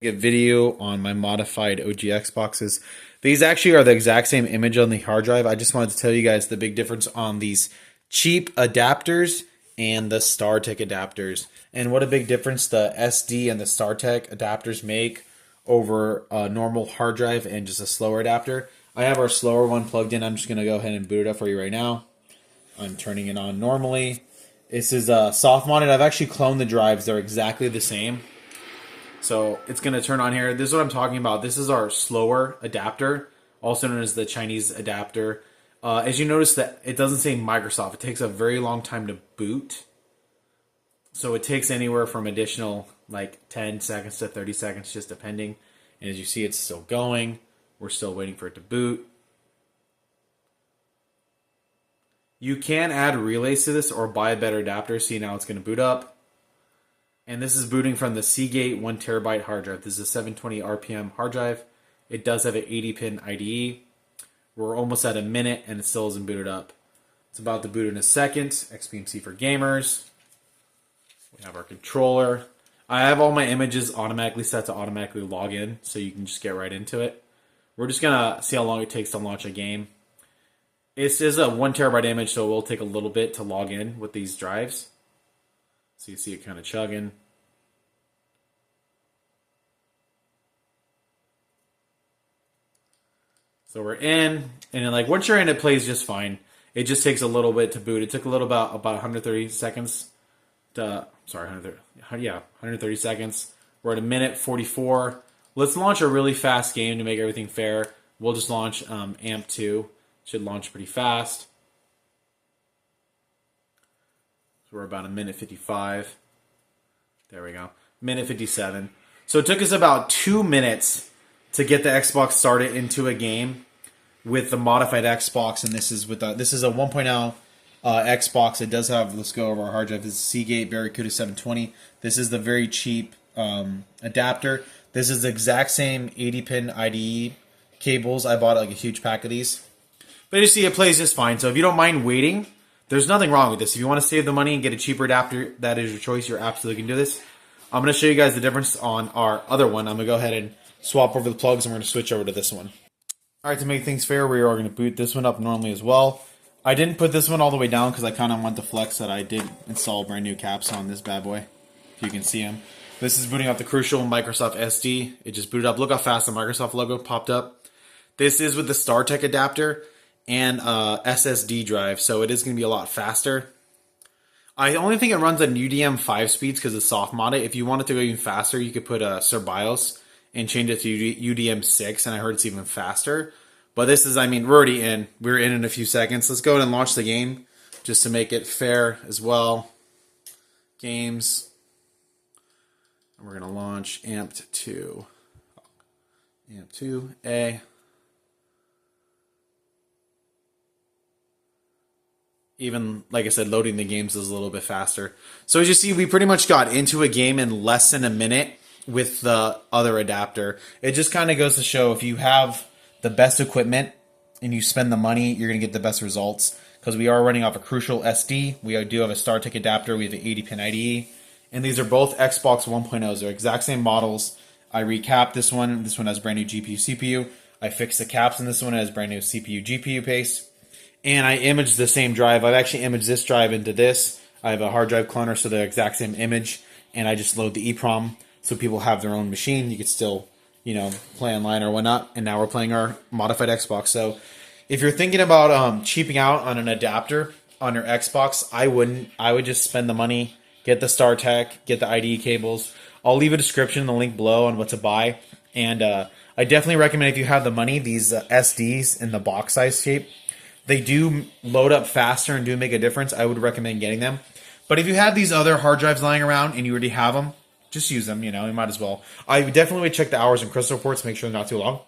A video on my modified OG Xboxes. These actually are the exact same image on the hard drive. I just wanted to tell you guys the big difference on these cheap adapters and the StarTech adapters, and what a big difference the SD and the StarTech adapters make over a normal hard drive and just a slower adapter. I have our slower one plugged in. I'm just going to go ahead and boot it up for you right now. I'm turning it on normally. This is Softmodded. I've actually cloned the drives. They're exactly the same. So it's going to turn on here. This is what I'm talking about. This is our slower adapter, also known as the Chinese adapter. As you notice that it doesn't say Microsoft. It takes a very long time to boot. So it takes anywhere from additional like 10 seconds to 30 seconds, just depending. And as you see, it's still going. We're still waiting for it to boot. You can add relays to this or buy a better adapter. See, now it's going to boot up. And this is booting from the Seagate 1TB hard drive. This is a 720 RPM hard drive. It does have an 80-pin IDE. We're almost at a minute and it still isn't booted up. It's about to boot in a second. XBMC for gamers. We have our controller. I have all my images automatically set to automatically log in, so you can just get right into it. We're just going to see how long it takes to launch a game. This is a 1TB image, so it will take a little bit to log in with these drives. So you see it kind of chugging. So we're in, and then like once you're in, it plays just fine. It just takes a little bit to boot. It took a little about 130 seconds. 130 seconds. We're at a minute 44. Let's launch a really fast game to make everything fair. We'll just launch AMP2. Should launch pretty fast. So we're about a minute 55. There we go. Minute 57. So it took us about 2 minutes to get the Xbox started into a game with the modified Xbox, and this is a 1.0 Xbox. It does have, let's go over our hard drive. This is Seagate Barracuda 720. This is the very cheap adapter. This is the exact same 80-pin IDE cables. I bought like a huge pack of these. But you see, it plays just fine. So if you don't mind waiting, there's nothing wrong with this. If you want to save the money and get a cheaper adapter, that is your choice. You're absolutely going to do this. I'm going to show you guys the difference on our other one. I'm going to go ahead and swap over the plugs, and we're going to switch over to this one. All right, to make things fair, we are going to boot this one up normally as well. I didn't put this one all the way down because I kind of want to flex that I did install brand new caps on this bad boy. If you can see them. This is booting up the crucial Microsoft SD. It just booted up. Look how fast the Microsoft logo popped up. This is with the StarTech adapter and SSD drive, so it is going to be a lot faster. I only think it runs on UDM 5 speeds because it's Softmodded. If you want it to go even faster, you could put a SurBIOS and change it to UDM 6, and I heard it's even faster. But this is, I mean, we're already in. We're in a few seconds. Let's go ahead and launch the game just to make it fair as well. Games. And we're going to launch AMP2. AMP2A. Even, like I said, loading the games is a little bit faster. So as you see, we pretty much got into a game in less than a minute with the other adapter. It just kind of goes to show if you have the best equipment and you spend the money, you're going to get the best results. Because we are running off a Crucial SD. We do have a StarTech adapter. We have an 80-pin IDE. And these are both Xbox 1.0s. They're exact same models. I recapped this one. This one has brand new GPU, CPU. I fixed the caps in this one. It has brand new CPU, GPU paste. And I imaged the same drive. I've actually imaged this drive into this. I have a hard drive cloner, so they're the exact same image. And I just load the EEPROM so people have their own machine. You could still, play online or whatnot. And now we're playing our modified Xbox. So if you're thinking about cheaping out on an adapter on your Xbox, I wouldn't. I would just spend the money, get the StarTech, get the IDE cables. I'll leave a description, the link below on what to buy. And I definitely recommend if you have the money, these SDs in the box size shape. They do load up faster and do make a difference. I would recommend getting them. But if you have these other hard drives lying around and you already have them, just use them, you might as well. I definitely would check the hours and crystal reports, make sure they're not too long.